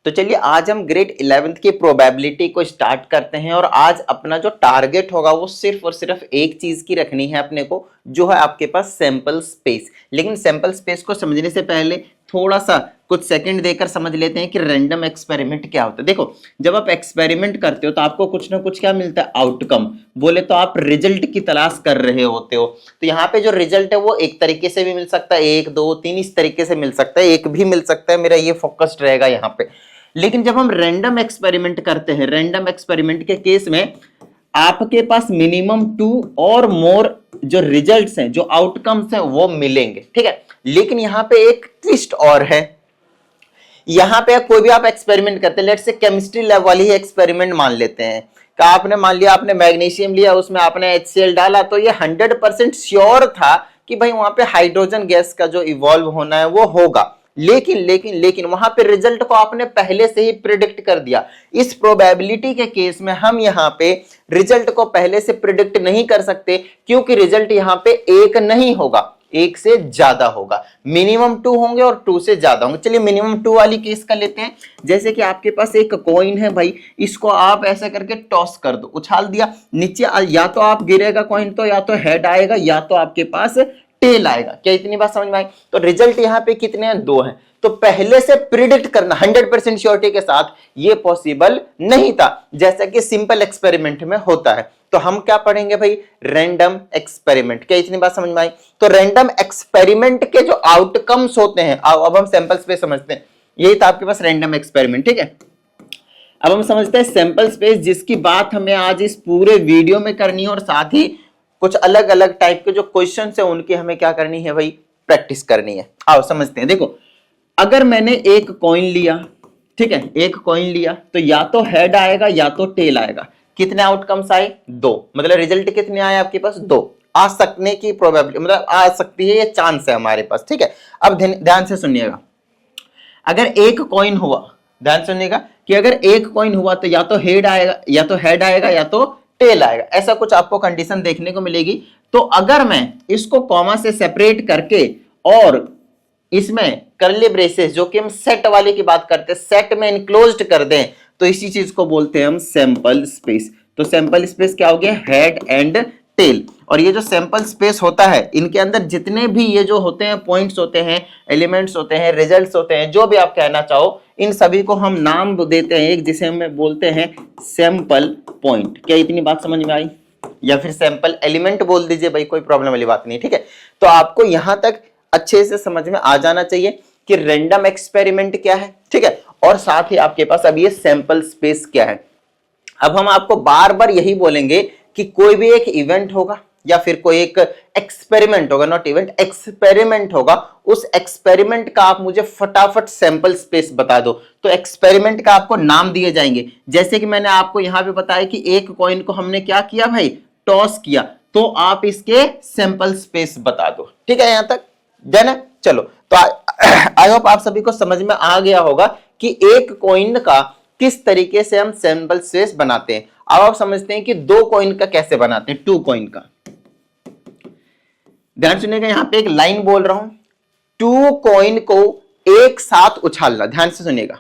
तो चलिए आज हम ग्रेड 11th की प्रोबेबिलिटी को स्टार्ट करते हैं और आज अपना जो टारगेट होगा वो सिर्फ और सिर्फ एक चीज की रखनी है अपने को, जो है आपके पास सैंपल स्पेस। लेकिन सैंपल स्पेस को समझने से पहले थोड़ा सा कुछ सेकंड देकर समझ लेते हैं कि रैंडम एक्सपेरिमेंट क्या होता है। देखो, जब आप एक्सपेरिमेंट करते हो तो आपको कुछ ना कुछ क्या मिलता है, आउटकम। बोले तो आप रिजल्ट की तलाश कर रहे होते हो। तो यहाँ पे जो रिजल्ट है वो एक तरीके से भी मिल सकता है, एक दो तीन इस तरीके से मिल सकता है, एक भी मिल सकता है। मेरा ये फोकस्ड रहेगा यहाँ पे। लेकिन जब हम रैंडम एक्सपेरिमेंट करते हैं, रैंडम एक्सपेरिमेंट के केस में आपके पास मिनिमम 2 और मोर जो रिजल्ट्स हैं, जो आउटकम्स हैं वो मिलेंगे, ठीक है। लेकिन यहां पे एक ट्विस्ट और है। यहां पे कोई भी आप एक्सपेरिमेंट करते हैं, लेट्स से केमिस्ट्री लैब वाली ही एक्सपेरिमेंट मान लेते हैं कि आपने मान लिया आपने मैग्नीशियम लिया, उसमें आपने HCl डाला, तो ये 100% श्योर था कि भाई वहां पे हाइड्रोजन गैस का जो इवॉल्व होना है वो होगा। लेकिन वहां पे रिजल्ट को आपने पहले से ही प्रिडिक्ट कर दिया। इस प्रोबेबिलिटी के केस में हम यहां पे रिजल्ट को पहले से प्रिडिक्ट नहीं कर सकते, क्योंकि रिजल्ट यहां पे एक नहीं होगा, एक से ज्यादा होगा। मिनिमम 2 होंगे और 2 से ज्यादा होंगे। चलिए मिनिमम 2 वाली केस का लेते हैं। जैसे कि आपके पास एक कॉइन है भाई, इसको आप ऐसा करके टॉस कर दो, उछाल दिया नीचे, या तो आप गिरेगा कॉइन, तो या तो हेड आएगा या तो आपके पास टेल आएगा। क्या इतनी बात समझ में आई? तो रिजल्ट यहां पे कितने हैं, 2 हैं। तो पहले से प्रिडिक्ट करना 100% श्योरिटी के साथ ये पॉसिबल नहीं था, जैसा कि सिंपल एक्सपेरिमेंट में होता है। तो हम क्या पढ़ेंगे भाई, रैंडम एक्सपेरिमेंट। क्या इतनी बात समझ में आई? तो रैंडम एक्सपेरिमेंट के जो आउटकम्स होते हैं, अब हम सैंपल्स पे समझते हैं। यही था आपके पास रैंडम एक्सपेरिमेंट, ठीक है। अब हम समझते हैं सैंपल स्पेस, जिसकी बात हमें आज इस पूरे वीडियो में करनी है, और साथ ही कुछ अलग अलग टाइप के जो क्वेश्चन है उनकी हमें क्या करनी है भाई, प्रैक्टिस करनी है। आओ समझते हैं। देखो, अगर मैंने एक कॉइन लिया, ठीक है, एक कॉइन लिया, तो या तो हेड आएगा या तो टेल आएगा। कितने आउटकम्स आए, 2। मतलब रिजल्ट कितने आए आपके पास, 2। आ सकने की प्रोबेबिलिटी, मतलब आ सकती है, ये चांस है हमारे पास, ठीक है। अब ध्यान से सुनिएगा, अगर एक कॉइन हुआ, ध्यान सुनिएगा कि अगर एक कॉइन हुआ तो या तो हेड आएगा या तो हेड आएगा या तो टेल आएगा, ऐसा कुछ आपको कंडीशन देखने को मिलेगी। तो अगर मैं इसको कॉमा से सेपरेट करके और इसमें कर्ली ब्रेसेस, जो कि हम सेट वाले की बात करते हैं, सेट में इनक्लोज्ड कर दें, तो इसी चीज को बोलते हैं हम सैंपल स्पेस। तो सैंपल स्पेस क्या हो गया, हेड एंड टेल। और ये जो सैंपल स्पेस होता है, इनके अंदर जितने भी ये जो होते हैं पॉइंट्स होते हैं, एलिमेंट्स होते हैं, रिजल्ट्स होते हैं, जो भी आप कहना चाहो, इन सभी को हम नाम देते हैं एक, जिसे हम बोलते हैं सैंपल पॉइंट। क्या इतनी बात समझ में आई? या फिर सैंपल एलिमेंट बोल दीजिए भाई, कोई प्रॉब्लम वाली बात नहीं, ठीक है। तो आपको यहां तक अच्छे से समझ में आ जाना चाहिए कि रैंडम एक्सपेरिमेंट क्या है, ठीक है, और साथ ही आपके पास अब ये सैंपल स्पेस क्या है। अब हम आपको बार बार यही बोलेंगे कि कोई भी एक इवेंट होगा या फिर कोई एक एक्सपेरिमेंट होगा, नॉट इवेंट, एक्सपेरिमेंट होगा, उस एक्सपेरिमेंट का आप मुझे फटाफट सैंपल स्पेस बता दो। तो एक्सपेरिमेंट का आपको नाम दिए जाएंगे। जैसे कि मैंने आपको यहां पे बताया कि एक कॉइन को हमने क्या किया भाई, टॉस किया, तो आप इसके सैंपल स्पेस बता दो, ठीक है। यहां तक डन है। चलो, तो आई होप आप सभी को समझ में आ गया होगा कि एक कॉइन का किस तरीके से हम सैंपल स्पेस बनाते हैं। अब आप समझते हैं कि 2 कॉइन का कैसे बनाते हैं, 2 कॉइन का। ध्यान सुनिएगा, यहां पे एक लाइन बोल रहा हूं, 2 कॉइन को एक साथ उछालना। ध्यान से सुनिएगा,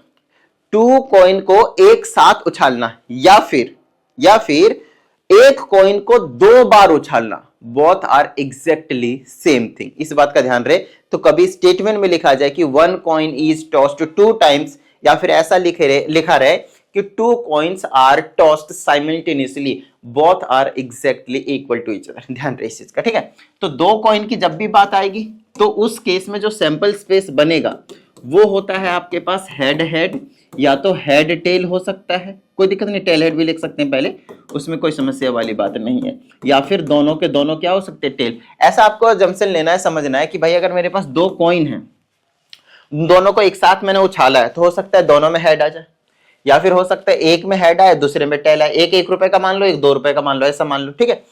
2 कॉइन को एक साथ उछालना, या फिर एक कॉइन को 2 बार उछालना। Both are exactly same thing. इस बात का ध्यान रहे। तो कभी स्टेटमेंट में लिखा जाए कि 1 कॉइन इज टॉस्ड 2 टाइम्स, या फिर ऐसा लिखा रहे कि 2 coins are tossed simultaneously, both are exactly equal to each other. ध्यान रहे इस चीज का, ठीक है। तो 2 कॉइन की जब भी बात आएगी तो उस केस में जो सैंपल स्पेस बनेगा वो होता है आपके पास हेड हेड, या तो हेड टेल हो सकता है, कोई दिक्कत नहीं, टेल हेड भी लिख सकते हैं पहले, उसमें कोई समस्या वाली बात नहीं है। या फिर दोनों के दोनों क्या हो सकते हैं, टेल। ऐसा आपको जंक्शन लेना है, समझना है कि भाई अगर मेरे पास 2 कॉइन है, दोनों को एक साथ मैंने उछाला है, तो हो सकता है दोनों में हेड आ जाए, या फिर हो सकता है एक में हेड आए दूसरे में टेल आए। एक 1 रुपए का मान लो, एक 2 रुपए का मान लो, ऐसा मान लो, ठीक है।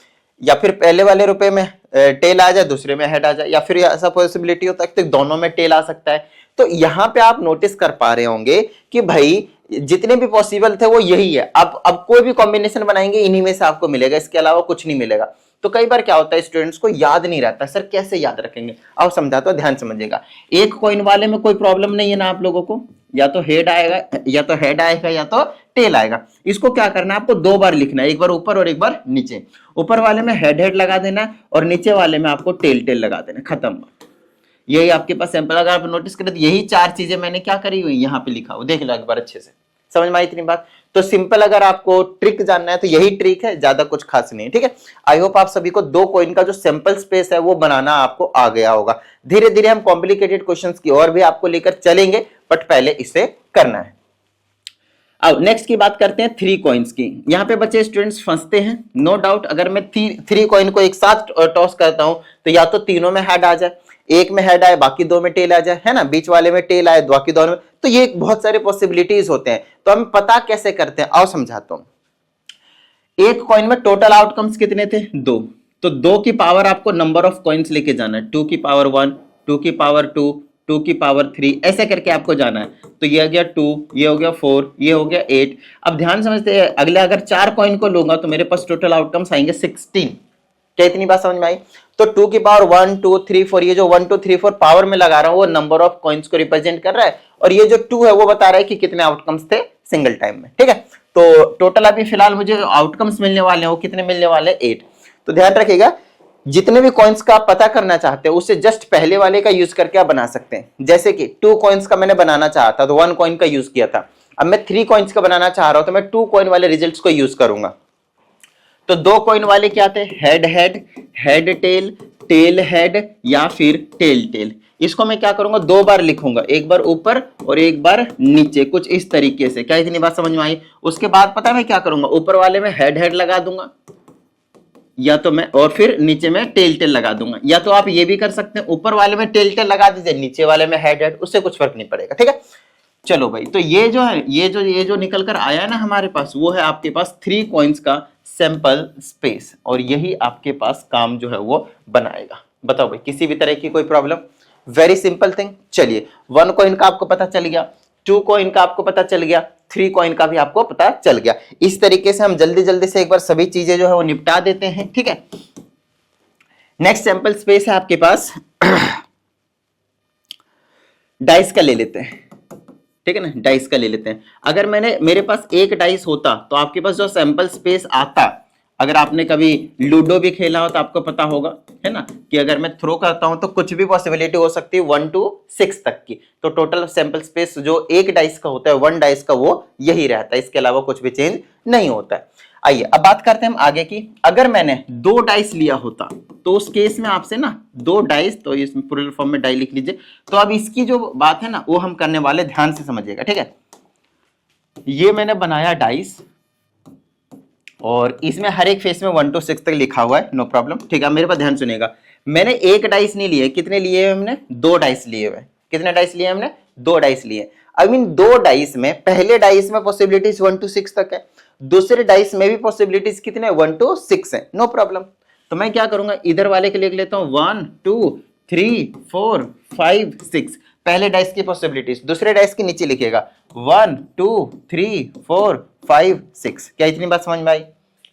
या फिर पहले वाले रुपए में टेल आ जाए, दूसरे में हेड आ जाए, या फिर ऐसा पॉसिबिलिटी होता है कि दोनों में टेल आ सकता है। तो यहां पे आप नोटिस कर पा रहे होंगे कि भाई जितने भी पॉसिबल थे वो यही है। अब कोई भी कॉम्बिनेशन बनाएंगे, इन्हीं में से आपको मिलेगा, इसके अलावा कुछ नहीं मिलेगा। तो कई बार क्या होता है, स्टूडेंट्स को याद नहीं रहता, सर कैसे याद रखेंगे। अब समझाता हूं, ध्यान समझिएगा। एक कॉइन वाले में कोई प्रॉब्लम नहीं है ना आप लोगों को, या तो हेड आएगा, या तो हेड आएगा, या तो टेल आएगा। इसको क्या करना है, आपको दो बार लिखना है, एक बार ऊपर और एक बार नीचे। ऊपर वाले में हेड हेड लगा देना है और नीचे वाले में आपको टेल टेल लगा देना, खत्म। यही आपके पास सैंपल। अगर आप नोटिस करें तो यही चार चीजें मैंने क्या करी हुई यहाँ पे लिखा हुआ, देख लो एक बार अच्छे से, समझ में आई इतनी बात। तो सिंपल अगर आपको ट्रिक जानना है तो यही ट्रिक है, ज्यादा कुछ खास नहीं है, ठीक है। आई होप आप सभी को दो कॉइन का जो सैंपल स्पेस है वो बनाना आपको आ गया होगा। धीरे धीरे हम कॉम्प्लिकेटेड क्वेश्चंस की और भी आपको लेकर चलेंगे, बट पहले इसे करना है। अब नेक्स्ट की बात करते हैं थ्री कॉइन्स की। यहाँ पे बच्चे स्टूडेंट्स फंसते हैं, नो डाउट। अगर मैं थ्री कॉइन को एक साथ टॉस करता हूं तो या तो तीनों में हेड आ जाए, एक में हेड आए बाकी दो में टेल आ जाए, है ना, बीच वाले में टेल आए बाकी दोनों में, तो ये बहुत सारे पॉसिबिलिटीज होते हैं। तो हम पता कैसे करते हैं, आओ समझाता हूं। एक कॉइन में टोटल आउटकम्स कितने थे, दो। तो दो की पावर आपको नंबर ऑफ कॉइन्स लेके जाना है, 2 की पावर 1, 2 की पावर 2, 2 की पावर 3, ऐसे करके आपको जाना है। तो ये हो गया 2, ये हो गया 4, ये हो गया 8। अब ध्यान समझते हैं, अगले अगर 4 कॉइन को लूंगा तो मेरे पास टोटल आउटकम्स आएंगे 16। क्या इतनी बात समझ में आई। तो 2 की पावर 1 2 3 4, ये जो 1 2 3 4 पावर में लगा रहा हूं वो नंबर ऑफ कॉइन्स को रिप्रेजेंट कर रहा है, और ये जो 2 है वो बता रहा है कि कितने आउटकम्स थे सिंगल टाइम में, ठीक है। तो टोटल अभी फिलहाल मुझे आउटकम्स मिलने वाले हैं, वो कितने मिलने वाले हैं, 8। तो ध्यान रखिएगा, जितने भी कॉइन्स का आप पता करना चाहते हैं उससे जस्ट पहले वाले का यूज करके आप बना सकते हैं। जैसे कि 2 कॉइन्स का मैंने बनाना चाहा था तो 1 कॉइन का यूज किया था। अब मैं 3 कॉइन्स का बनाना चाह रहा हूं तो मैं 2 कॉइन वाले रिजल्ट्स को यूज करूंगा। तो 2 कॉइन वाले क्या थे, head head, head tail, tail head, या फिर टेल टेल। इसको मैं क्या करूंगा, दो बार लिखूंगा, एक बार ऊपर और एक बार नीचे, कुछ इस तरीके से। क्या इतनी बात समझ में आई। उसके बाद पता है मैं क्या करूंगा, ऊपर वाले में हेड हेड लगा दूंगा, या तो मैं, और फिर नीचे में टेल टेल लगा दूंगा। या तो आप ये भी कर सकते हैं, ऊपर वाले में टेल टेल लगा दीजिए, नीचे वाले में हेड हेड, उससे कुछ फर्क नहीं पड़ेगा, ठीक है। चलो भाई, तो ये जो है, ये जो निकल कर आया है ना हमारे पास, वो है आपके पास 3 कॉइन्स का सैंपल स्पेस, और यही आपके पास काम जो है वो बनाएगा। बताओ भाई, किसी भी तरह की कोई प्रॉब्लम। Very simple thing. चलिए, 1 कॉइन का आपको पता चल गया, 2 कॉइन का आपको पता चल गया, 3 कॉइन का भी आपको पता चल गया। इस तरीके से हम जल्दी जल्दी से एक बार सभी चीजें जो है वो निपटा देते हैं, ठीक है। नेक्स्ट सैंपल स्पेस है आपके पास डाइस का ले लेते हैं, ठीक है ना, डाइस का ले लेते हैं। अगर मेरे पास एक डाइस होता तो आपके पास जो सैंपल स्पेस आता, अगर आपने कभी लूडो भी खेला हो तो आपको पता होगा, है ना, कि अगर मैं थ्रो करता हूं तो कुछ भी पॉसिबिलिटी हो सकती है 1 to 6 तक की। तो टोटल सैंपल स्पेस जो एक डाइस का होता है, 1 डाइस का, वो यही रहता है, इसके अलावा कुछ भी चेंज नहीं होता है। आइए अब बात करते हैं हम आगे की। अगर मैंने 2 डाइस लिया होता तो उस केस में आपसे ना 2 डाइस, तो इसमें प्लूरल फॉर्म में डाई लिख लीजिए। तो अब इसकी जो बात है ना वो हम करने वाले, ध्यान से समझिएगा, ठीक है। ये मैंने बनाया डाइस, और इसमें हर एक फेस में 1 to 6 तक लिखा हुआ है, नो प्रॉब्लम, ठीक है। मेरे पास ध्यान सुनिएगा, मैंने एक डाइस नहीं लिए, कितने लिए हमने, 2 डाइस लिए हुए। कितने डाइस लिए हमने, 2 डाइस लिए। अब इन 2 डाइस में, पहले डाइस में पॉसिबिलिटीज 1 to 6 तक है, दूसरे डाइस में भी पॉसिबिलिटीज कितने, 1 to 6 है, नो प्रॉब्लम। तो मैं क्या करूंगा, इधर वाले के लिख लेता हूं 1 2 3 4 5 6, पहले डाइस की पॉसिबिलिटीज, दूसरे डाइस के नीचे लिखिएगा 1 2 3 4 5 6। क्या इतनी बात समझ में आई,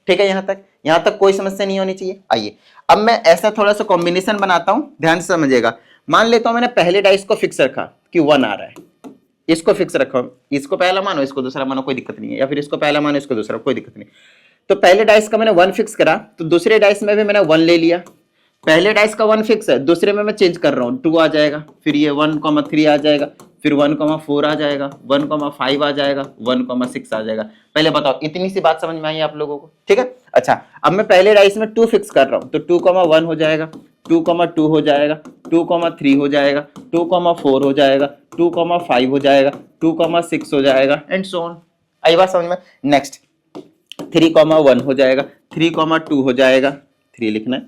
ठीक है। यहां तक कोई समस्या नहीं होनी चाहिए। आइए अब मैं ऐसा थोड़ा सा कॉम्बिनेशन बनाता हूं, ध्यान से समझिएगा। मान लेता हूं मैंने पहले डाइस को फिक्स रखा कि 1 आ रहा है, इसको फिक्स रखो, इसको पहला मानो, इसको दूसरा मानो, कोई दिक्कत नहीं है, या फिर इसको पहला मानो, इसको दूसरा, कोई दिक्कत नहीं। तो पहले डाइस का मैंने 1 फिक्स करा, तो दूसरे डाइस में भी मैंने 1 ले लिया। पहले डाइस का 1 फिक्स है, दूसरे में मैं चेंज कर रहा हूं, 2 आ जाएगा, फिर ये 1,3 आ जाएगा, फिर 1,4 आ जाएगा, 1,5 आ जाएगा, 1,6 आ जाएगा। पहले बताओ, इतनी सी बात समझ में आई आप लोगों को, ठीक है। अच्छा, अब मैं पहले डाइस में 2 फिक्स कर रहा हूं, तो 2,1 हो जाएगा, 2,2 हो जाएगा, 2,3 हो जाएगा, 2,4 हो जाएगा, 2,5 हो जाएगा, 2,6 हो जाएगा, एंड सो ऑन। आई बात समझ में। नेक्स्ट 3,1 हो जाएगा, 3,2 हो जाएगा, 3 लिखना है,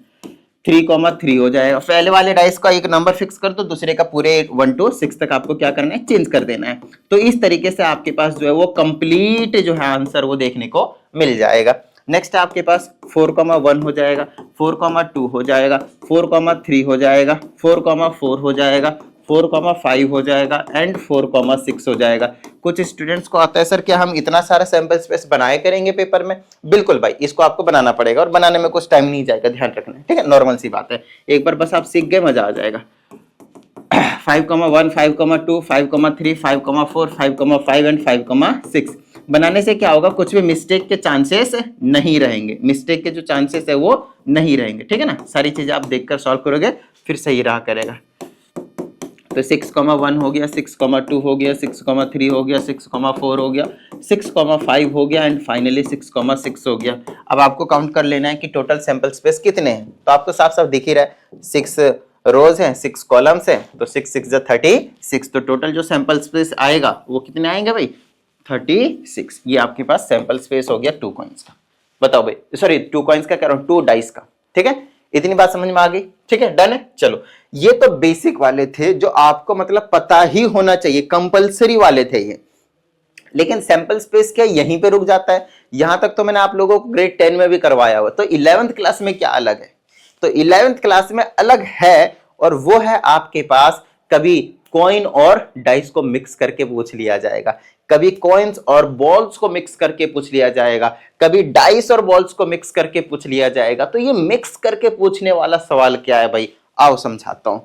3,3 हो जाएगा। पहले वाले डाइस का एक नंबर फिक्स कर दो, दूसरे का पूरे 1 to 6 तक आपको क्या करना है, चेंज कर देना है। तो इस तरीके से आपके पास जो है वो कंप्लीट जो है आंसर वो देखने को मिल जाएगा। नेक्स्ट आपके पास 4,1 हो जाएगा, 4,2 हो जाएगा, 4,3 हो जाएगा, 4,4 हो जाएगा, 4,5 हो जाएगा, एंड 4,6 हो जाएगा। कुछ स्टूडेंट्स को आता है सर क्या हम इतना सारा सैंपल स्पेस बनाए करेंगे पेपर में। बिल्कुल भाई, इसको आपको बनाना पड़ेगा, और बनाने में कुछ टाइम नहीं जाएगा, ध्यान रखना है, ठीक है। नॉर्मल सी बात है, एक बार बस आप सीख गए, मजा आ जाएगा। 5,1, 5,2, 5,3, 5,4, 5,5 एंड 5,6 बनाने से क्या होगा, कुछ भी मिस्टेक के चांसेस नहीं रहेंगे, मिस्टेक के जो चांसेस है वो नहीं रहेंगे, ठीक है ना। सारी चीजें आप देखकर सॉल्व करोगे फिर सही रहा करेगा। तो 6,1 हो गया, 6,2 हो गया, 6,3 हो गया, 6,4 हो गया, 6,5 हो गया एंड फाइनली 6,6 हो गया। अब आपको काउंट कर लेना है कि टोटल सैंपल स्पेस कितने हैं। तो आपको साफ साफ दिख ही रहा है 6 रोज हैं, 6 कॉलम्स हैं, तो 6 6 36। तो टोटल जो सैंपल स्पेस आएगा वो कितने आएंगे भाई, 36। ये आपके पास सैंपल स्पेस हो गया 2 कॉइन्स का। बताओ भाई, सॉरी 2 कॉइन्स का कह रहा हूं, 2 डाइस का, ठीक है। इतनी बात समझ में आ गई, ठीक है, डन है। चलो ये तो बेसिक वाले थे जो आपको मतलब पता ही होना चाहिए, कंपलसरी वाले थे ये। लेकिन सैंपल स्पेस क्या यहीं पे रुक जाता है? यहां तक तो मैंने आप लोगों को ग्रेड 10 में भी करवाया हुआ। तो 11th क्लास में क्या अलग है? तो 11th क्लास में अलग है, और वो है आपके पास कभी कॉइन और डाइस को मिक्स करके पूछ लिया जाएगा, कभी कॉइन्स और बॉल्स को मिक्स करके पूछ लिया जाएगा, कभी डाइस और बॉल्स को मिक्स करके पूछ लिया जाएगा। तो ये मिक्स करके पूछने वाला सवाल क्या है भाई, आओ समझाता हूं।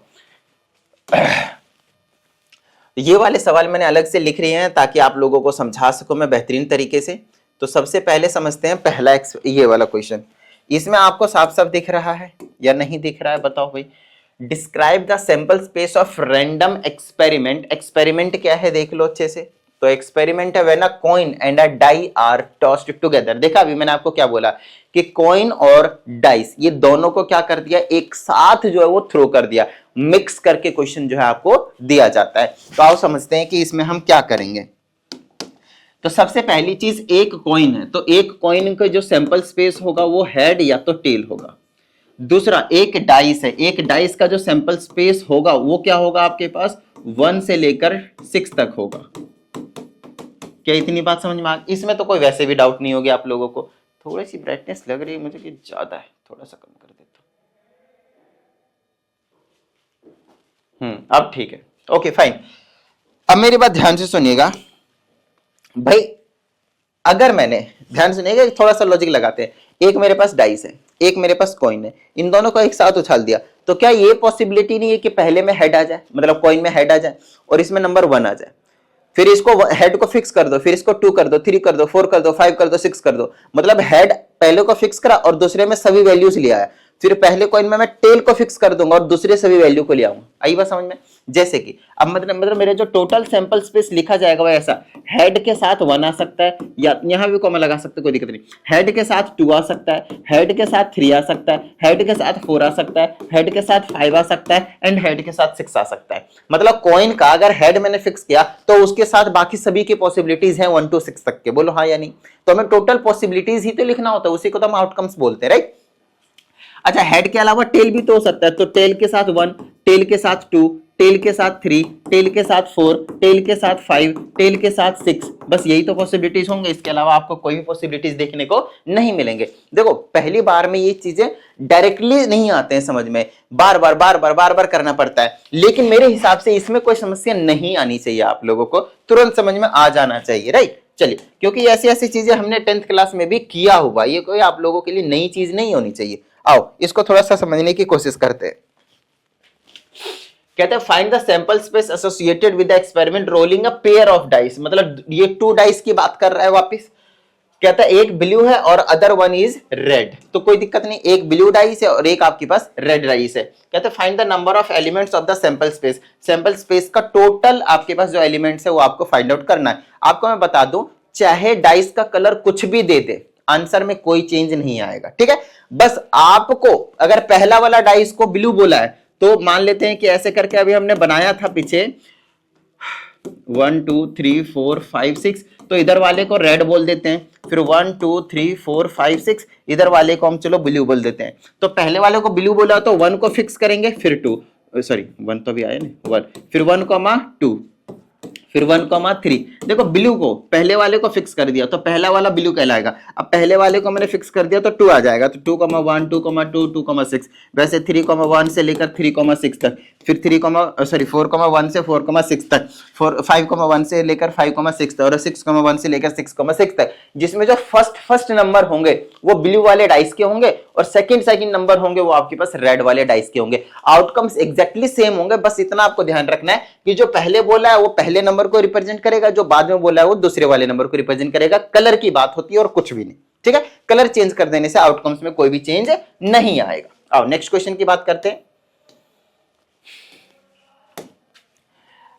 ये वाले सवाल मैंने अलग से लिख रहे हैं ताकि आप लोगों को समझा सकूं मैं बेहतरीन तरीके से। तो सबसे पहले समझते हैं पहला ये वाला क्वेश्चन। इसमें आपको साफ साफ दिख रहा है या नहीं दिख रहा है, बताओ भाई। Describe the sample space of random experiment. Experiment क्या है देख लो अच्छे से। तो एक्सपेरिमेंट है when a coin and a die are tossed together. देखा अभी मैंने आपको क्या बोला कि कॉइन और डाइस ये दोनों को क्या कर दिया, एक साथ जो है वो थ्रो कर दिया, मिक्स करके क्वेश्चन जो है आपको दिया जाता है। तो आओ समझते हैं कि इसमें हम क्या करेंगे। तो सबसे पहली चीज एक कॉइन है, तो एक कॉइन का जो सैंपल स्पेस होगा वो हेड या तो टेल होगा। दूसरा एक डाइस है, एक डाइस का जो सैंपल स्पेस होगा वो क्या होगा आपके पास 1 से लेकर 6 तक होगा। क्या इतनी बात समझ में आ गई? इसमें तो कोई वैसे भी डाउट नहीं होगी आप लोगों को। थोड़ी सी ब्राइटनेस लग रही है मुझे कि ज्यादा है, थोड़ा सा कम कर देता हूं। अब ठीक है, ओके फाइन। अब मेरी बात ध्यान से सुनिएगा भाई। अगर मैंने ध्यान सुनिएगा, थोड़ा सा लॉजिक लगाते हैं। एक मेरे पास डाइस है, एक मेरे पास कॉइन है, इन दोनों को एक साथ उछाल दिया, तो क्या ये पॉसिबिलिटी नहीं है कि पहले में हेड आ जाए, मतलब कॉइन में हेड आ जाए और इसमें नंबर 1 आ जाए। फिर इसको हेड को फिक्स कर दो, फिर इसको 2 कर दो, 3 कर दो, 4 कर दो, 5 कर दो, 6 कर दो। मतलब हेड पहले को फिक्स करा और दूसरे में सभी वैल्यूज ले आया। फिर पहले कॉइन में मैं टेल को फिक्स कर दूंगा और दूसरे सभी वैल्यू को ले आऊंगा। आई बात समझ में? जैसे कि अब मतलब मेरे जो टोटल सैंपल स्पेस लिखा जाएगा वो ऐसा, हेड के साथ 1 आ सकता है, या यहां भी कॉमा लगा सकते, कोई दिक्कत नहीं। हेड के साथ 2 आ सकता है, हेड के साथ 3 आ सकता है, हेड के साथ 4 आ सकता है, हेड के साथ 5 आ सकता है एंड हेड के साथ 6 आ सकता है। मतलब कॉइन का अगर हेड मैंने फिक्स किया तो उसके साथ बाकी सभी की पॉसिबिलिटीज हैं 1 to 6 तक के। बोलो हाँ या नहीं? तो हमें टोटल पॉसिबिलिटीज ही तो लिखना होता है, उसी को तो हम आउटकम्स बोलते हैं, राइट। अच्छा, हेड के अलावा टेल भी तो हो सकता है, तो टेल के साथ 1, टेल के साथ 2, टेल के साथ 3, टेल के साथ 4, टेल के साथ 5, टेल के साथ 6। बस यही तो पॉसिबिलिटीज होंगे, इसके अलावा आपको कोई भी पॉसिबिलिटीज देखने को नहीं मिलेंगे। देखो पहली बार में ये चीजें डायरेक्टली नहीं आते हैं समझ में, बार बार करना पड़ता है। लेकिन मेरे हिसाब से इसमें कोई समस्या नहीं आनी चाहिए, आप लोगों को तुरंत समझ में आ जाना चाहिए, राइट। चलिए, क्योंकि ऐसी ऐसी चीजें हमने 10th क्लास में भी किया हुआ, ये कोई आप लोगों के लिए नई चीज नहीं होनी चाहिए। आओ इसको थोड़ा सा समझने की कोशिश करते हैं। कहते हैं find the sample space associated with the experiment rolling a pair of dice. मतलब ये 2 डाइस की बात कर रहा है वापस। कहता है एक ब्लू है और अदर वन इज रेड, तो कोई दिक्कत नहीं, एक ब्लू डाइस है और एक आपके पास रेड डाइस है। कहते हैं find the number of elements of the sample space. Sample space का टोटल आपके पास जो एलिमेंट्स है वो आपको फाइंड आउट करना है। आपको मैं बता दूं, चाहे डाइस का कलर कुछ भी दे दे, आंसर में कोई चेंज नहीं आएगा, ठीक है। बस आपको अगर पहला वाला डाइस को ब्लू बोला है तो मान लेते हैं कि ऐसे करके अभी हमने बनाया था पीछे 1 2 3 4 5 6, तो इधर वाले को रेड बोल देते हैं। फिर 1 2 3 4 5 6, इधर वाले को हम चलो ब्लू बोल देते हैं। तो पहले वाले को ब्लू बोला तो 1 को फिक्स करेंगे, फिर 2, सॉरी 1 तो भी आया ना, 1, फिर 1, 2, फिर 1,3। देखो ब्लू को पहले वाले को फिक्स कर दिया तो पहला वाला ब्लू कहलाएगा। अब पहले वाले को मैंने फिक्स कर दिया तो 2 आ जाएगा, तो 2,1 2,2 2,6। वैसे 3,1 से लेकर 3,6 तक, फिर 4,1 से 4,6 तक, 5,1 से लेकर 5,6 तक, और 6,1 से लेकर 6,6 तक, जिसमें जो फर्स्ट नंबर होंगे वो ब्लू वाले डाइस के होंगे और सेकंड नंबर होंगे वो आपके पास रेड वाले डाइस के होंगे। आउटकम्स एग्जैक्टली सेम होंगे, बस इतना आपको ध्यान रखना है कि जो पहले बोला है वो पहले नंबर को रिप्रेजेंट करेगा, जो बाद में बोला है वो दूसरे वाले नंबर को रिप्रेजेंट करेगा। कलर की बात होती है और कुछ भी नहीं, ठीक है। कलर चेंज कर देने से आउटकम्स में कोई भी चेंज नहीं आएगा। आओ नेक्स्ट क्वेश्चन की बात करते हैं।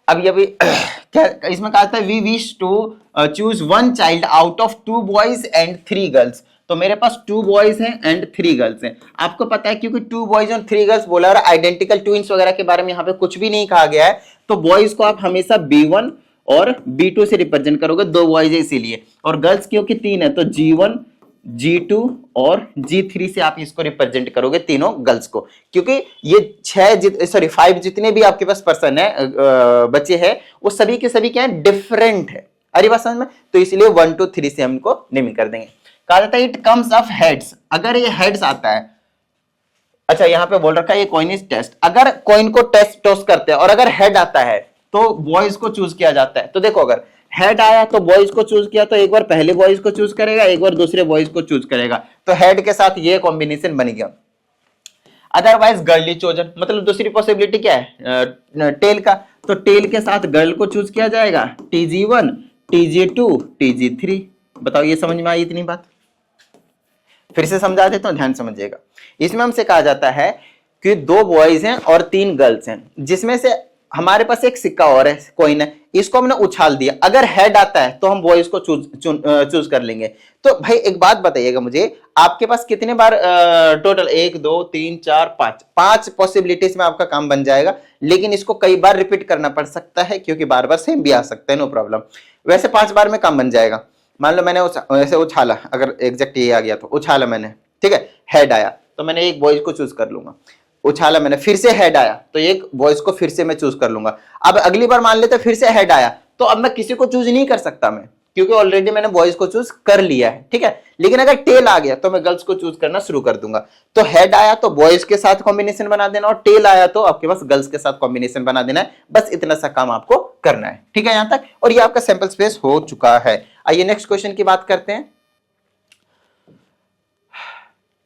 अभी क्या इसमें कहा था, we wish to choose 1 child out of 2 boys and 3 girls. तो मेरे पास 2 बॉयज हैं एंड 3 गर्ल्स हैं। आपको पता है क्योंकि 2 बॉयज और 3 गर्ल्स बोला और आइडेंटिकल ट्विंस वगैरह के बारे में यहाँ पे कुछ भी नहीं कहा गया है, तो बॉयज को आप हमेशा B1 और B2 से रिप्रेजेंट करोगे, 2 बॉयज है इसीलिए, और गर्ल्स क्योंकि 3 है तो G1 G2 और G3 से आप इसको रिप्रेजेंट करोगे, तीनों गर्ल्स को, क्योंकि ये 5 जितने भी आपके पास पर्सन है, बच्चे हैं, वो सभी के सभी क्या है, डिफरेंट है। अरे बात समझ में, तो इसलिए 1 2 3 से हम इनको नेमिंग कर देंगे। कहा जाता है इट कम्स ऑफ हेड्स, अगर ये हेड्स आता है, अच्छा यहाँ पे बोल रखा है ये कॉइन इज टेस्ट, अगर कॉइन को टॉस करते हैं और अगर हेड आता है तो बॉयज को चूज किया जाता है। तो देखो अगर हेड आया तो बॉयज को चूज किया तो एक बार पहले बॉयज को चूज करेगा, एक बार दूसरे बॉयज को चूज करेगा, तो हेड के साथ ये कॉम्बिनेशन बन गया। अदरवाइज गर्ली चोजन, मतलब दूसरी पॉसिबिलिटी क्या है, टेल का, तो टेल के साथ गर्ल को चूज किया जाएगा, TG1 TG2 TG3। बताओ ये समझ में आई इतनी बात? फिर से समझा देता हूं, ध्यान समझिएगा। इसमें हमसे कहा जाता है कि 2 बॉयज हैं और 3 गर्ल्स हैं, जिसमें से हमारे पास एक सिक्का और है, कॉइन है, इसको हमने उछाल दिया, अगर हेड आता है तो हम बॉयज को चूज कर लेंगे। तो भाई एक बात बताइएगा मुझे, आपके पास कितने बार टोटल 1 2 3 4 5 पॉसिबिलिटीज में आपका काम बन जाएगा, लेकिन इसको कई बार रिपीट करना पड़ सकता है क्योंकि बार बार सेम भी आ सकता है, नो प्रॉब्लम। वैसे 5 बार में काम बन जाएगा। मान लो मैंने ऐसे उछाला, अगर एग्जैक्ट ये आ गया तो उछाला मैंने, ठीक है, हेड आया तो मैंने एक बॉयज को चूज कर लूंगा, उछाला मैंने, फिर से हेड आया तो एक बॉयज को फिर से मैं चूज कर लूंगा। अब अगली बार मान लेते फिर से हेड आया तो अब मैं किसी को चूज नहीं कर सकता मैं, क्योंकि ऑलरेडी मैंने बॉयज को चूज कर लिया है, ठीक है। लेकिन अगर टेल आ गया तो मैं गर्ल्स को चूज करना शुरू कर दूंगा। तो हेड आया तो बॉयज के साथ कॉम्बिनेशन बना देना और टेल आया तो आपके पास गर्ल्स के साथ कॉम्बिनेशन बना देना है, बस इतना सा काम आपको करना है, ठीक है यहां तक। और ये आपका सैंपल स्पेस हो चुका है। आइए नेक्स्ट क्वेश्चन की बात करते हैं।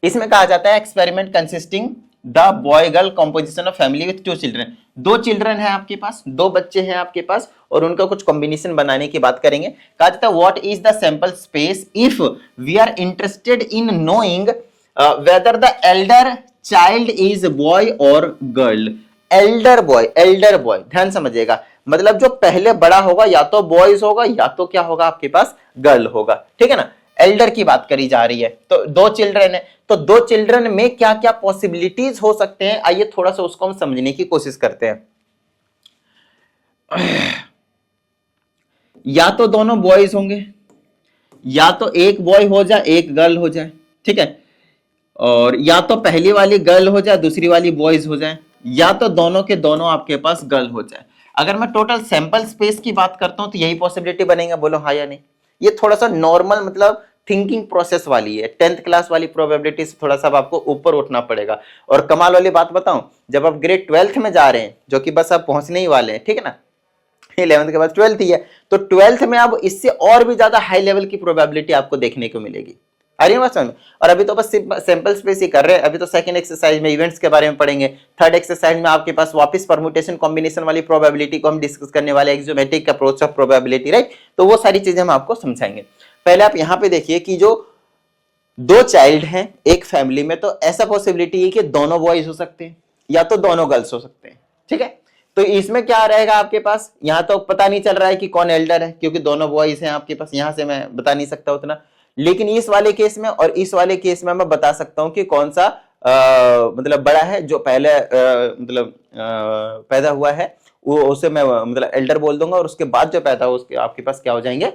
इसमें कहा जाता है experiment consisting the boy girl composition of family with 2 children. 2 children है आपके पास, 2 बच्चे हैं आपके पास, और उनका कुछ कॉम्बिनेशन बनाने की बात करेंगे। कहा जाता है what is the sample space if we are interested in knowing whether the elder child is boy और गर्ल। एल्डर बॉय ध्यान समझिएगा, मतलब जो पहले बड़ा होगा या तो बॉयज होगा या तो क्या होगा आपके पास, गर्ल होगा, ठीक है ना। एल्डर की बात करी जा रही है, तो 2 चिल्ड्रन है, तो 2 चिल्ड्रन में क्या क्या पॉसिबिलिटीज हो सकते हैं, आइए थोड़ा सा उसको हम समझने की कोशिश करते हैं। या तो दोनों बॉयज होंगे, या तो एक बॉय हो जाए एक गर्ल हो जाए, ठीक है, और या तो पहली वाली गर्ल हो जाए दूसरी वाली बॉयज हो जाए, या तो दोनों के दोनों आपके पास गर्ल हो जाए। अगर मैं टोटल सैंपल स्पेस की बात करता हूं तो यही पॉसिबिलिटी बनेगा, बोलो हाँ या नहीं। ये थोड़ा सा नॉर्मल मतलब थिंकिंग प्रोसेस वाली है, 10th क्लास वाली प्रोबेबिलिटी से थोड़ा सा आपको ऊपर उठना पड़ेगा। और कमाल वाली बात बताऊं, जब आप ग्रेड 12th में जा रहे हैं, जो कि बस आप पहुंचने ही वाले हैं, ठीक है ना, 11th के बाद 12th ही है, तो 12th में अब इससे और भी ज्यादा हाई लेवल की प्रोबेबिलिटी आपको देखने को मिलेगी। आ रही है बात समझ में? और अभी तो बस सैंपल स्पेस ही कर रहे हैं, अभी तो सेकंड एक्सरसाइज में इवेंट्स के बारे में पढ़ेंगे, थर्ड एक्सरसाइज में आपके पास वापस परम्यूटेशन कॉम्बिनेशन वाली प्रोबेबिलिटी को हम डिस्कस करने वाले, एक्सोमेट्रिक अप्रोच ऑफ प्रोबेबिलिटी, राइट। तो वो सारी चीजें हम आपको समझाएंगे। पहले आप यहाँ पे देखिए कि जो 2 चाइल्ड हैं एक फैमिली में, तो ऐसा पॉसिबिलिटी है कि दोनों बॉयज हो सकते हैं या तो दोनों गर्ल्स हो सकते हैं, ठीक है। तो इसमें क्या रहेगा आपके पास, यहाँ तो पता नहीं चल रहा है कि कौन एल्डर है क्योंकि दोनों बॉयज हैं आपके पास, यहां से मैं बता नहीं सकता उतना। लेकिन इस वाले केस में और इस वाले केस में मैं बता सकता हूं कि कौन सा मतलब बड़ा है, जो पहले पैदा हुआ है वो, उसे मैं मतलब एल्डर बोल दूंगा, और उसके बाद जो पैदा हो उसके आपके पास क्या हो जाएंगे,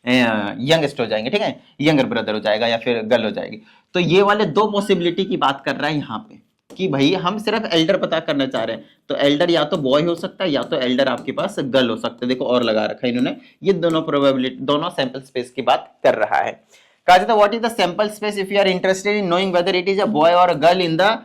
यंगेस्ट हो जाएंगे, ठीक है, यंगर ब्रदर हो जाएगा या फिर गर्ल हो जाएगी। तो ये वाले 2 पॉसिबिलिटी की बात कर रहा है यहाँ पे, कि भाई हम सिर्फ एल्डर पता करना चाह रहे हैं, तो एल्डर या तो बॉय हो सकता है या तो एल्डर आपके पास गर्ल हो सकता है। देखो और लगा रखा है इन्होंने, ये दोनों प्रोबेबिलिटी, दोनों सैंपल स्पेस की बात कर रहा है। कहा जाता है what is the sample space if you are interested in knowing whether it is a boy और girl in the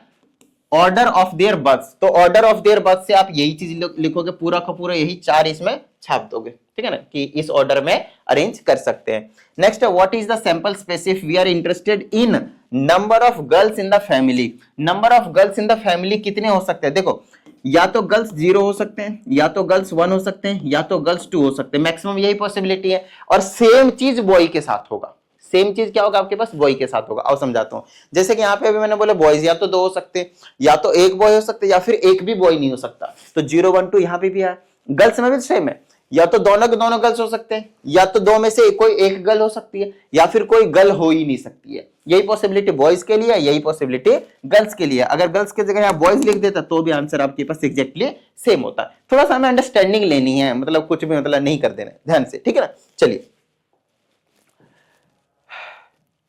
order of their birth. तो ऑर्डर ऑफ देयर बर्थ से आप यही चीज लिखोगे, पूरा का पूरा यही 4 इसमें छाप दोगे, ठीक है ना, कि इस ऑर्डर में अरेंज कर सकते हैं। Next, what is the sample space if we are interested in number of girls in the family. Number of girls in the family कितने हो सकते हैं? देखो, या तो गर्ल्स 0 हो सकते हैं, या तो गर्ल्स 1 हो सकते हैं, या तो गर्ल्स 2 हो सकते हैं, मैक्सिमम यही पॉसिबिलिटी है। और सेम चीज बॉय के साथ होगा, सेम चीज क्या होगा आपके पास? बॉय के साथ होगा। अब समझाता हूं, जैसे कि यहाँ पे अभी मैंने बोला बॉयज या तो 2 हो सकते हैं, या तो एक बॉय हो सकते हैं, या फिर एक भी बॉय नहीं हो सकता, तो 0 1 2 यहाँ पे भी है। गर्ल्स में भी सेम है, या तो दोनों के दोनों गर्ल्स हो सकते हैं, या तो 2 में से कोई एक गर्ल हो सकती है, या फिर कोई गर्ल हो ही नहीं सकती है। यही पॉसिबिलिटी बॉयज के लिए, यही पॉसिबिलिटी गर्ल्स के लिए। अगर गर्ल्स की जगह यहाँ बॉयज लिख देता तो भी आंसर आपके पास एग्जैक्टली सेम होता। थोड़ा सा हमें अंडरस्टैंडिंग लेनी है, मतलब कुछ भी मतलब नहीं कर देना, ध्यान से, ठीक है ना। चलिए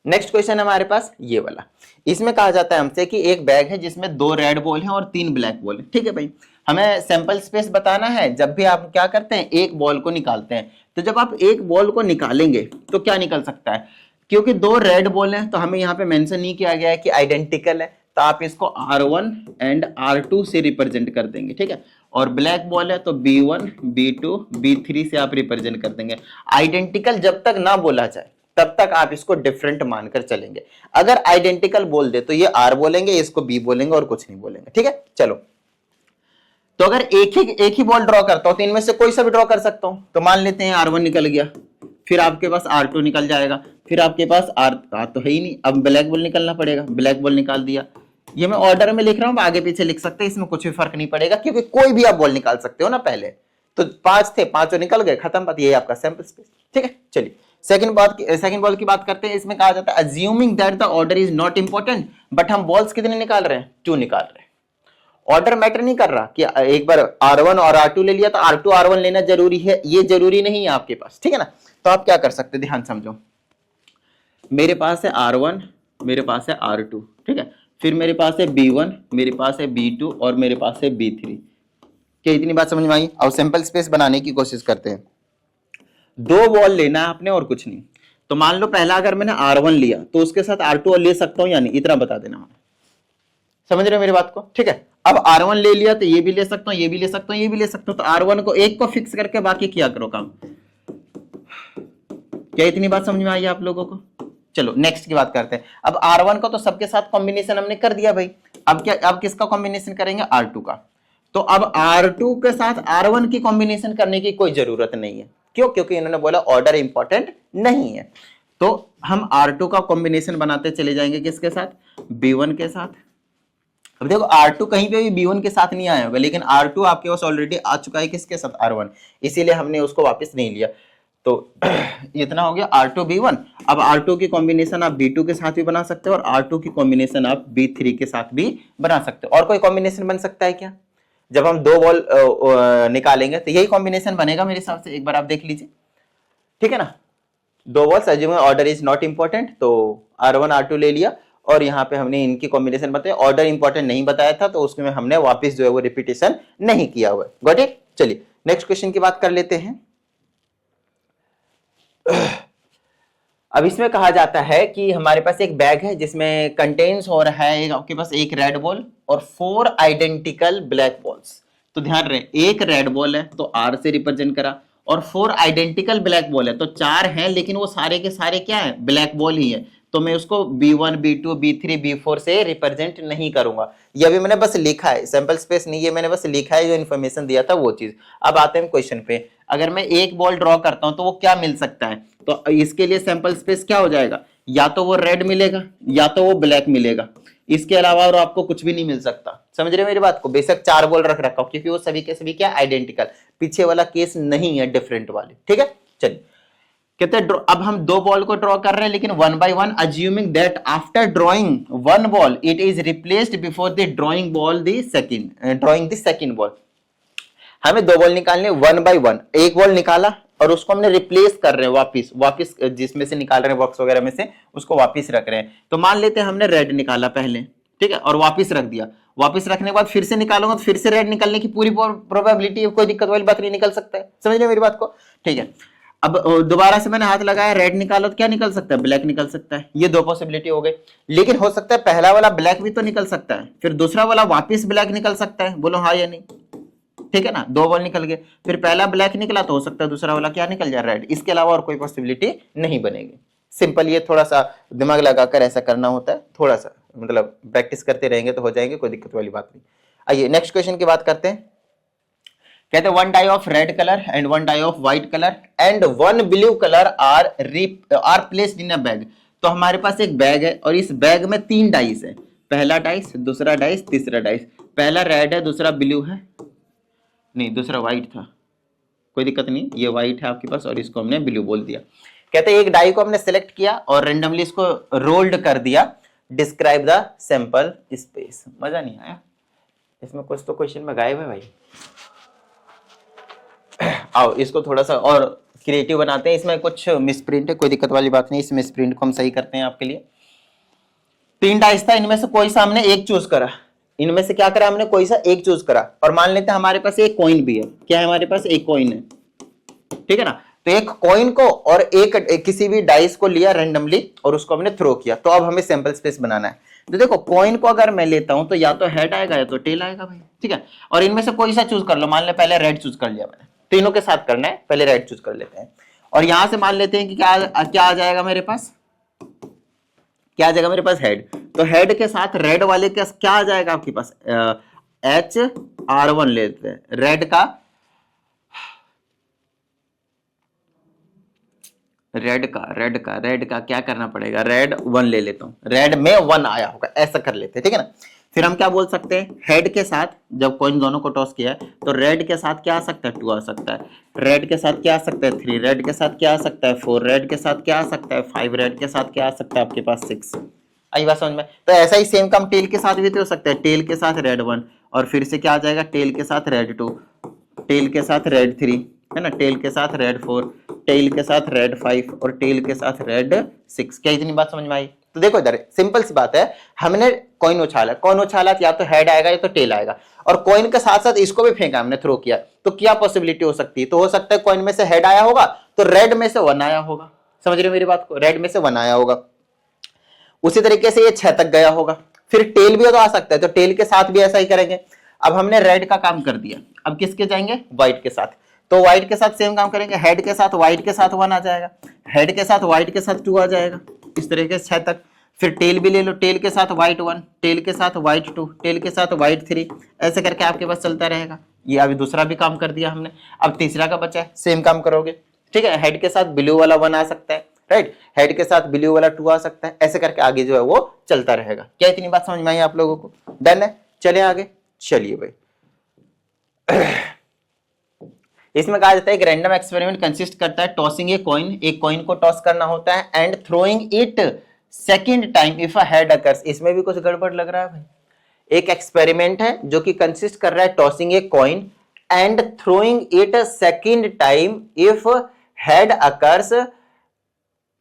नेक्स्ट क्वेश्चन हमारे पास ये वाला। इसमें कहा जाता है हमसे कि एक बैग है जिसमें 2 रेड बॉल हैं और 3 ब्लैक बॉल हैं, ठीक है भाई। हमें सैंपल स्पेस बताना है। जब भी आप क्या करते हैं, एक बॉल को निकालते हैं, तो जब आप एक बॉल को निकालेंगे तो क्या निकल सकता है? क्योंकि 2 रेड बॉल हैं तो हमें यहाँ पे मेंशन नहीं किया गया है कि आइडेंटिकल है, तो आप इसको R1 एंड R2 से रिप्रेजेंट कर देंगे, ठीक है। और ब्लैक बॉल है तो B1 B2 B3 से आप रिप्रेजेंट कर देंगे। आइडेंटिकल जब तक ना बोला जाए तब तक आप इसको डिफरेंट मानकर चलेंगे। अगर आइडेंटिकल बोल दे तो ये R बोलेंगे, इसको B बोलेंगे और कुछ नहीं बोलेंगे, ठीक है। चलो, तो अगर एक ही बॉल ड्रॉ करता हूं तो इनमें से कोई सा भी ड्रॉ कर सकता हूं। तो मान लेते हैं R1 निकल गया, फिर आपके पास R2 निकल जाएगा, फिर आपके पास R तो है ही नहीं, अब ब्लैक बॉल निकलना पड़ेगा। ब्लैक बॉल निकाल दिया, ये मैं ऑर्डर में लिख रहा हूं, आगे पीछे लिख सकते हैं, इसमें कुछ भी फर्क नहीं पड़ेगा क्योंकि कोई भी आप बॉल निकाल सकते हो ना। पहले तो 5 थे, 5 निकल गए, खत्म बात। ये आपका सैंपल स्पेस, ठीक है। चलिए सेकंड बॉल की बात करते हैं। इसमें कहा जाता है assuming that the order is not important, but हम बॉल्स कितने निकाल रहे हैं? 2 निकाल रहे हैं। ऑर्डर मैटर नहीं कर रहा कि एक बार R1 और R2 ले लिया तो R2 R1 लेना जरूरी है, ये जरूरी नहीं है आपके पास, ठीक है ना। तो आप क्या कर सकते हैं, ध्यान समझो। मेरे पास है R1, मेरे पास है R2, ठीक है। फिर मेरे पास है B1, मेरे पास है B2 और मेरे पास है B3। क्या इतनी बात समझ में आई? और सैंपल स्पेस बनाने की कोशिश करते हैं। 2 बॉल लेना है आपने और कुछ नहीं। तो मान लो पहला अगर मैंने R1 लिया तो उसके साथ R2 ले सकता हूं या नहीं, इतना बता देना। समझ रहे हो मेरी बात को? ठीक है। अब R1 ले लिया तो ये भी ले सकता हूं, ये भी ले सकता हूं, ये भी ले सकता हूं। तो R1 को एक को फिक्स करके बाकी किया करो काम। क्या इतनी बात समझ में आई आप लोगों को? चलो नेक्स्ट की बात करते हैं। अब R1 को तो सबके साथ कॉम्बिनेशन हमने कर दिया भाई। अब किसका कॉम्बिनेशन करेंगे? R2 का। तो अब R2 के साथ R1 की कॉम्बिनेशन करने की कोई जरूरत नहीं है। क्यों? क्योंकि इन्होंने बोला ऑर्डर इंपॉर्टेंट नहीं है। तो हम R2 का कॉम्बिनेशन बनाते चले जाएंगे किसके साथ? B1 के साथ। अब देखो R2 कहीं पे भी B1 के साथ नहीं आया होगा, लेकिन R2 आपके पास ऑलरेडी आ चुका है किसके साथ? R1, इसीलिए हमने उसको वापस नहीं लिया। तो इतना हो गया R2 B1। अब R2 की कॉम्बिनेशन आप B2 के साथ भी बना सकते हो और R2 की कॉम्बिनेशन आप B3 के साथ भी बना सकते हो। और कोई कॉम्बिनेशन बन सकता है क्या? जब हम 2 बॉल निकालेंगे तो यही कॉम्बिनेशन बनेगा मेरे हिसाब से। एक बार आप देख लीजिए, ठीक है ना। 2 balls assume order is not important, तो R1 R2 ले लिया और यहाँ पे हमने इनकी कॉम्बिनेशन बताया। ऑर्डर इंपॉर्टेंट नहीं बताया था तो उसमें हमने वापस जो है वो रिपीटेशन नहीं किया हुआ है। Got it? चलिए नेक्स्ट क्वेश्चन की बात कर लेते हैं। अब इसमें कहा जाता है कि हमारे पास एक बैग है जिसमें कंटेन्स हो रहा है आपके पास एक रेड बॉल और 4 आइडेंटिकल ब्लैक बॉल्स। तो ध्यान रहे, एक रेड बॉल है तो R से रिप्रेजेंट करा और 4 आइडेंटिकल ब्लैक बॉल है तो 4 हैं, लेकिन वो सारे के सारे क्या है? ब्लैक बॉल ही है। तो मैं उसको B1 B2 B3 B4 से रिप्रेजेंट नहीं करूंगा। ये भी मैंने बस लिखा है, सैंपल स्पेस नहीं है, मैंने बस लिखा है, जो इन्फॉर्मेशन दिया था वो चीज। अब आते हैं क्वेश्चन पे। अगर मैं एक बॉल ड्रॉ करता हूं तो वो क्या मिल सकता है? तो इसके लिए सैंपल स्पेस क्या हो जाएगा? या तो वो रेड मिलेगा या तो वो ब्लैक मिलेगा, इसके अलावा और आपको कुछ भी नहीं मिल सकता। समझ रहे मेरी बात को? बेशक 4 बॉल रख रखा हो क्योंकि वो सभी के सभी क्या आइडेंटिकल, पीछे वाला केस नहीं है, डिफरेंट वाले, ठीक है। चलिए कहते हैं अब हम 2 बॉल को ड्रॉ कर रहे हैं, लेकिन 1 by 1 assuming that after drawing 1 ball it is replaced before the drawing the second ball. हमें 2 बॉल निकालने 1 by 1। एक बॉल निकाला और उसको हमने रिप्लेस कर रहे हैं, वापिस जिसमें से निकाल रहे हैं बॉक्स वगैरह में से, उसको वापिस रख रहे हैं। तो मान लेते हैं हमने रेड निकाला पहले, ठीक है, और वापिस रख दिया। वापस रखने के बाद फिर से निकालूंगा तो फिर से रेड निकलने की पूरी प्रोबेबिलिटी, कोई दिक्कत वाली बात नहीं, निकल सकता है। समझ रहे मेरी बात को? ठीक है, अब दोबारा से मैंने हाथ लगाया, रेड निकालो तो क्या निकल सकता है? ब्लैक निकल सकता है। ये दो पॉसिबिलिटी हो गई, लेकिन हो सकता है पहला वाला ब्लैक भी तो निकल सकता है, फिर दूसरा वाला वापस ब्लैक निकल सकता है। बोलो हाँ या नहीं? ठीक है ना, दो बॉल निकल गए, फिर पहला ब्लैक निकला तो हो सकता है दूसरा वाला क्या निकल जाए? रेड। इसके अलावा और कोई पॉसिबिलिटी नहीं बनेगी। सिंपल, ये थोड़ा सा दिमाग लगाकर ऐसा करना होता है, थोड़ा सा मतलब प्रैक्टिस करते रहेंगे तो हो जाएंगे, कोई दिक्कत वाली बात नहीं। आइए नेक्स्ट क्वेश्चन की बात करते हैं। कहते हैं one die of red colour and one die of white colour and one blue colour are placed in a bag. तो हमारे पास एक बैग है और इस बैग में 3 डाइस है, पहला डाइस, दूसरा डाइस, तीसरा डाइस। पहला रेड है, दूसरा ब्लू है, नहीं दूसरा व्हाइट था, कोई दिक्कत नहीं, ये व्हाइट है आपके पास और इसको हमने ब्लू बोल दिया। कहते हैं एक डाई को हमने सेलेक्ट किया और रेंडमली इसको रोल्ड कर दिया। Describe the sample space. मजा नहीं आया इसमें? कुछ तो क्वेश्चन में गायब है भाई। आओ इसको थोड़ा सा और क्रिएटिव बनाते हैं। इसमें कुछ मिसप्रिंट है, कोई दिक्कत वाली बात नहीं, इस मिसप्रिंट को हम सही करते हैं आपके लिए। 3 डाइस था, इनमें से कोई सा हमने एक चूज करा, इनमें से क्या करा हमने? कोई सा एक चूज करा, और मान लेते हैं हमारे पास एक कॉइन भी है। क्या है हमारे पास? एक कॉइन है, ठीक है ना। तो एक कॉइन को और एक किसी भी डाइस को लिया रेंडमली और उसको हमने थ्रो किया। तो अब हमें सैंपल स्पेस बनाना है। तो देखो कॉइन को अगर मैं लेता हूं तो या तो हेड आएगा या तो टेल आएगा भाई, ठीक है। और इनमें से कोई सा चूज कर लो, मान ले पहले रेड चूज कर लिया मैंने, तीनों के साथ करना है, पहले रेड चूज कर लेते हैं। और यहां से मान लेते हैं कि क्या आ जाएगा मेरे पास? क्या आ जाएगा मेरे पास? हेड। तो हेड के साथ रेड वाले के क्या आ जाएगा आपके पास? HR1 लेते हैं, रेड का क्या करना पड़ेगा? रेड 1 ले लेता हूं, रेड में 1 आया होगा, ऐसा कर लेते हैं, ठीक है ना। फिर हम क्या बोल सकते हैं? हेड के साथ जब कॉइन दोनों को टॉस किया है तो रेड के साथ क्या आ सकता है? 2 आ सकता है। रेड के साथ क्या आ सकता है? 3। रेड के साथ क्या आ सकता है? 4। रेड के साथ क्या आ सकता है? 5। रेड के साथ क्या आ सकता है आपके पास? 6। आई बात समझ में? तो ऐसा ही सेम काम टेल के साथ भी तो हो सकता है। टेल के साथ रेड 1 और फिर से क्या आ जाएगा? टेल के साथ रेड 2, टेल के साथ रेड 3, है ना, टेल के साथ रेड 4, टेल के साथ रेड 5 और टेल के साथ रेड 6। क्या इतनी बात समझ में आई? तो देखो इधर सिंपल सी बात है, हमने कॉइन उछाला, कॉइन उछाला या तो हेड आएगा या तो टेल आएगा, और कॉइन के साथ साथ इसको भी फेंका हमने, थ्रो किया। तो क्या पॉसिबिलिटी हो सकती है? तो हो सकता है कॉइन में से हेड आया होगा तो रेड में से 1 आया होगा। समझ रहे हो मेरी बात को? रेड में से 1 आया होगा। उसी तरीके से ये 6 तक गया होगा। फिर टेल भी तो आ सकता है, तो टेल के साथ भी ऐसा ही करेंगे। अब हमने रेड का काम कर दिया, अब किसके जाएंगे? व्हाइट के साथ। तो व्हाइट के साथ सेम काम करेंगे, हेड के साथ व्हाइट के साथ 1 आ जाएगा, हेड के साथ व्हाइट के साथ 2 आ जाएगा, इस तरीके से 6 तक। फिर टेल भी ले लो, टेल के साथ व्हाइट 1, टेल के साथ व्हाइट 2, टेल के साथ व्हाइट 3, ऐसे करके आपके पास चलता रहेगा। ये अभी दूसरा भी काम कर दिया हमने, अब तीसरा का बचा है, सेम काम करोगे, ठीक है। हेड के साथ ब्लू वाला 1 आ सकता है, राइट, हेड के साथ ब्लू वाला 2 आ सकता है, ऐसे करके आगे जो है वो चलता रहेगा। क्या इतनी बात समझ में आई आप लोगों को? डन है? चले आगे, चलिए भाई। इसमें कहा जाता है एक रैंडम एक्सपेरिमेंट कंसिस्ट करता है टॉसिंग ए कॉइन, एक कॉइन को टॉस करना होता है, and throwing it second time if a head occurs. इसमें भी कुछ गड़बड़ लग रहा है भाई। एक एक्सपेरिमेंट है जो कि कंसिस्ट कर रहा है tossing a coin and throwing it second time if head occurs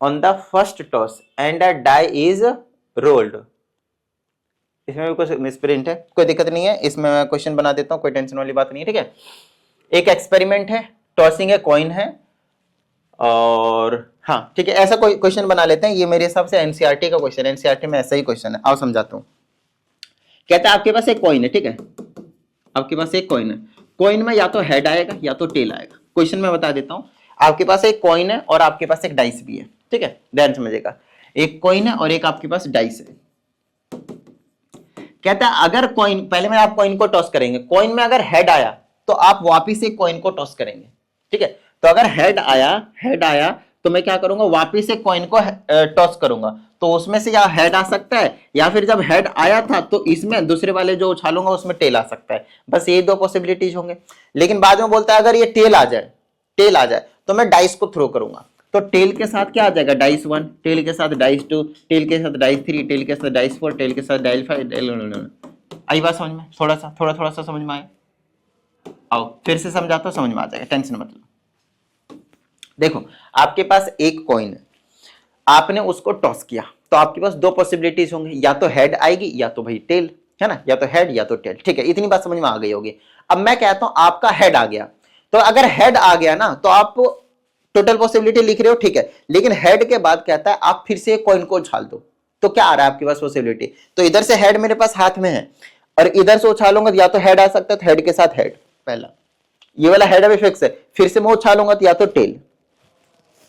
on the first toss and a die is rolled. इसमें भी कुछ मिसप्रिंट है, कोई दिक्कत नहीं है, इसमें मैं क्वेश्चन बना देता हूं, कोई टेंशन वाली बात नहीं है, ठीक है। एक एक्सपेरिमेंट है, टॉसिंग ए कॉइन है, और हाँ ठीक है, ऐसा कोई क्वेश्चन बना लेते हैं। ये मेरे हिसाब से एनसीईआरटी का क्वेश्चन है, एनसीईआरटी में ऐसा ही क्वेश्चन है। आओ समझाता हूं। कहता है आपके पास एक कॉइन है, ठीक है, आपके पास एक कॉइन है, कॉइन में या तो हेड आएगा या तो टेल आएगा। क्वेश्चन में बता देता हूं, आपके पास एक कॉइन है और आपके पास एक डाइस भी है, ठीक है, ध्यान समझिएगा। एक कॉइन है और एक आपके पास डाइस है। कहता है अगर कॉइन, पहले में आप कॉइन को टॉस करेंगे, कॉइन में अगर हेड आया तो आप वापिस एक कॉइन को टॉस करेंगे, ठीक है। तो अगर हेड आया तो मैं क्या करूंगा? वापिस एक कॉइन को टॉस करूंगा, तो उसमें से या हेड आ सकता है या फिर जब हेड आया था तो इसमें दूसरे वाले जो उछालूंगा उसमें टेल आ सकता है। बस ये 2 पॉसिबिलिटीज होंगे। लेकिन बाद में बोलता है अगर ये टेल आ जाए तो मैं डाइस को थ्रो करूंगा। तो टेल के साथ क्या आ जाएगा? डाइस 1, टेल के साथ डाइस 2, टेल के साथ डाइस 3, टेल के साथ डाइस 4, टेल के साथ डाइस 5। आई बात समझ में? थोड़ा सा समझ में आए? आओ फिर से समझाता हूं, समझ में आ जाएगा, टेंशन मत लो। देखो आपके पास एक कॉइन है, आपने उसको टॉस किया तो आपके पास 2 पॉसिबिलिटीज होंगे, या तो हेड आएगी या तो भाई टेल। है ना, या तो हेड या तो टेल। ठीक है, इतनी बात समझ में आ गई होगी। अब मैं कहता हूं आपका हेड आ गया, तो अगर हेड आ गया ना तो आप टोटल पॉसिबिलिटी लिख रहे हो, ठीक है, लेकिन हेड के बाद कहता है आप फिर से कॉइन को उछाल दो, तो क्या आ रहा है आपके पास पॉसिबिलिटी? तो इधर से हेड मेरे पास हाथ में है और इधर से उछालूंगा तो या तो हेड आ सकता है, तो हेड के साथ हेड, पहला ये वाला हेड अभी फिक्स है, फिर से मैं उछालूंगा तो या तो टेल,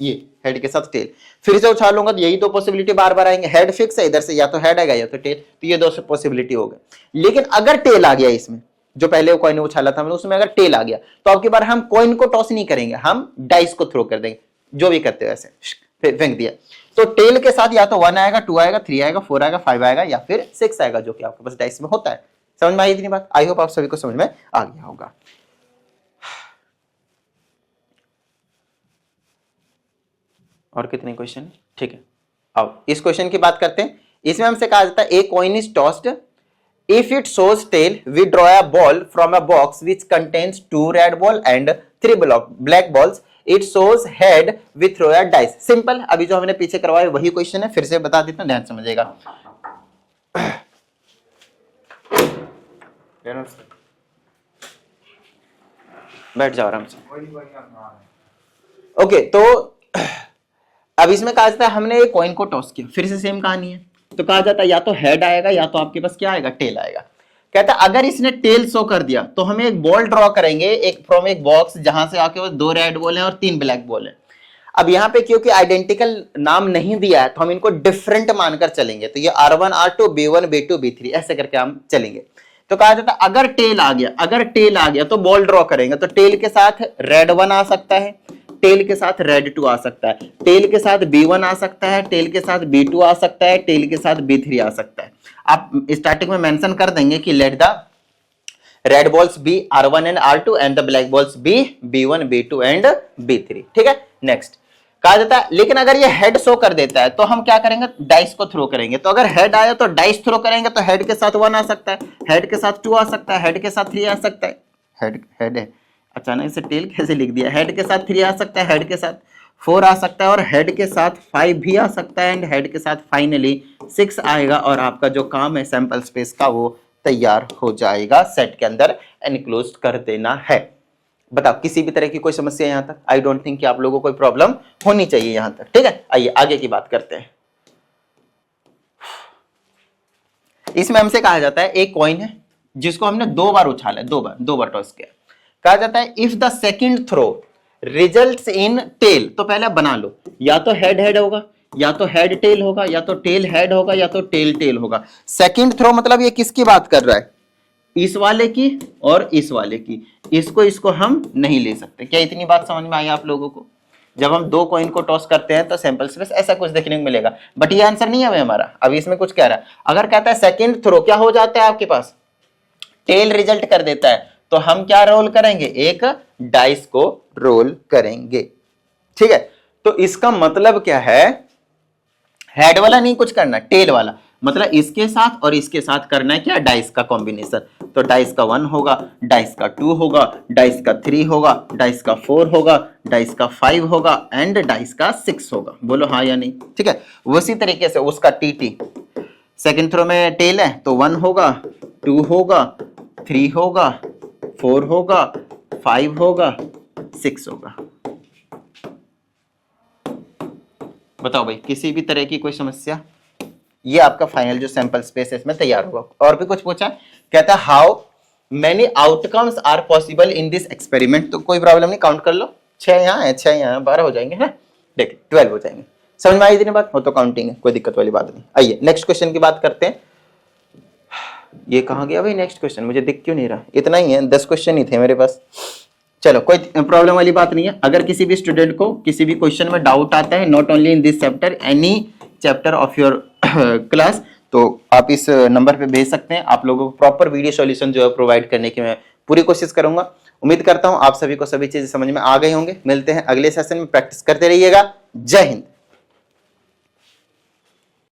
ये हेड के साथ टेल, फिर से उछालूंगा तो यही दो पॉसिबिलिटी बार बार आएंगे, हेड फिक्स है, इधर से या तो हेड आएगा या तो टेल, तो ये दो पॉसिबिलिटी हो गए। लेकिन अगर टेल आ गया इसमें, जो पहले कॉइन उछाला था मैंने उसमें अगर टेल आ गया, तो अब की बार हम कॉइन को टॉस नहीं करेंगे, हम डाइस को थ्रो कर देंगे, जो भी करते हो ऐसे फेंक दिया। तो टेल के साथ या तो 1 आएगा, 2 आएगा, 3 आएगा, 4 आएगा, 5 आएगा या फिर 6 आएगा, जो कि आपके पास डाइस में होता है। समझ में आई इतनी बात? आई होप आप सभी को समझ में आ गया होगा। और कितने क्वेश्चन? ठीक है, अब इस क्वेश्चन की बात करते हैं। इसमें हमसे कहा जाता है a coin is tossed, if it shows tail we draw a ball from a box which contains 2 red ball and 3 black balls, it shows head we throw a dice. Simple, अभी जो हमने पीछे करवाया वही क्वेश्चन है, फिर से बता देता हूं, ध्यान समझिएगा। बैठ जाओ आराम से। ओके, तो अब इसमें कहा जाता है हमने एक कॉइन को टॉस किया, फिर से सेम कहानी है, तो कहा जाता है या तो हेड आएगा या तो आपके पास क्या आएगा, टेल आएगा। कहता है अगर इसने टेल शो कर दिया तो हम एक बॉल ड्रॉ करेंगे एक फ्रॉम एक बॉक्स जहां से आपके पास 2 रेड बॉल हैं और 3 ब्लैक बॉल हैं। अब यहाँ पे क्योंकि आइडेंटिकल नाम नहीं दिया है तो हम इनको डिफरेंट मानकर चलेंगे, तो ये R1 R2 B1 B2 B3 ऐसे करके हम चलेंगे। तो कहा जाता है अगर टेल आ गया, अगर टेल आ गया तो बॉल ड्रॉ करेंगे, तो टेल के साथ रेड 1 आ सकता है, टेल के साथ रेड 2 आ सकता है, टेल के साथ B1 आ सकता है, टेल के साथ B2 आ सकता है, टेल के साथ B3 आ सकता है। आप स्टार्टिंग में मेंशन कर देंगे कि let the red balls be R1 and R2 and the black balls be B1 B2 and B3। ठीक है, नेक्स्ट कहा जाता है लेकिन अगर ये हेड शो कर देता है तो हम क्या करेंगे, डाइस को थ्रो करेंगे। तो अगर हेड आया तो डाइस थ्रो करेंगे, तो हेड के साथ 1 आ सकता है, हेड के साथ 2 आ सकता है, हेड के साथ 3 आ सकता है, हेड है, अचानक से टेल कैसे लिख दिया, हेड के साथ 3 आ सकता है, हेड के साथ 4 आ सकता है और हेड के साथ 5 भी आ सकता है एंड हेड के साथ फाइनली 6 आएगा और आपका जो काम है सैंपल स्पेस का वो तैयार हो जाएगा, सेट के अंदर एनक्लोज कर देना है। बताओ किसी भी तरह की कोई समस्या यहां तक? आई डोंट थिंक कि आप लोगों को कोई प्रॉब्लम होनी चाहिए यहां तक। ठीक है, आइए आगे की बात करते हैं। इसमें हमसे कहा जाता है एक कॉइन है जिसको हमने 2 बार उछाला है, 2 बार टॉस किया। कहा जाता है if the second throw results in tail, तो पहले बना लो, या तो हेड हेड होगा, या तो हेड टेल होगा, या तो टेल हेड होगा, या तो टेल टेल होगा। सेकंड थ्रो मतलब ये किसकी बात कर रहा है, इस वाले की और इस वाले की, इसको हम नहीं ले सकते। क्या इतनी बात समझ में आई आप लोगों को? जब हम 2 कॉइन को टॉस करते हैं तो सैंपल स्पेस ऐसा कुछ देखने को मिलेगा, बट ये आंसर नहीं है हमारा। अभी इसमें कुछ कह रहा है, अगर कहता है सेकंड थ्रो क्या हो जाता है आपके पास, टेल रिजल्ट कर देता है, तो हम क्या रोल करेंगे, एक डाइस को रोल करेंगे। ठीक है, तो इसका मतलब क्या है, हेड वाला नहीं कुछ करना, टेल वाला, मतलब इसके साथ और इसके साथ करना है क्या, डाइस का कॉम्बिनेशन। तो डाइस का 1 होगा, डाइस का 2 होगा, डाइस का 3 होगा, डाइस का 4 होगा, डाइस का 5 होगा एंड डाइस का 6 होगा। बोलो हाँ या नहीं? ठीक है, उसी तरीके से उसका टीटी, सेकंड थ्रो में टेल है तो 1 होगा, 2 होगा, 3 होगा, 4 होगा, 5 होगा, 6 होगा। बताओ भाई किसी भी तरह की कोई समस्या? ये आपका फाइनल जो सैंपल स्पेस है इसमें तैयार होगा। और भी कुछ पूछा, कहता है how many outcomes are possible in this experiment. तो कोई प्रॉब्लम नहीं, काउंट कर लो, 6 यहाँ है, 6 यहाँ, 12 हो जाएंगे ना, देखिए 12 हो जाएंगे। समझ में आई इतनी बात? हो तो काउंटिंग है, कोई दिक्कत वाली बात नहीं। आइए नेक्स्ट क्वेश्चन की बात करते हैं। ये कहाँ गया भाई नेक्स्ट क्वेश्चन, मुझे दिख क्यों नहीं रहा? इतना ही है, 10 क्वेश्चन ही थे मेरे पास। चलो कोई प्रॉब्लम वाली बात नहीं है। अगर किसी भी स्टूडेंट को किसी भी क्वेश्चन में डाउट आता है, not only in this chapter, any chapter of your class, तो आप इस नंबर पे भेज सकते हैं। आप लोगों को प्रॉपर वीडियो सॉल्यूशन जो है प्रोवाइड करने की मैं पूरी कोशिश करूंगा। उम्मीद करता हूं आप सभी को सभी चीजें समझ में आ गई होंगे। मिलते हैं अगले सेशन में, प्रैक्टिस करते रहिएगा। जय हिंद।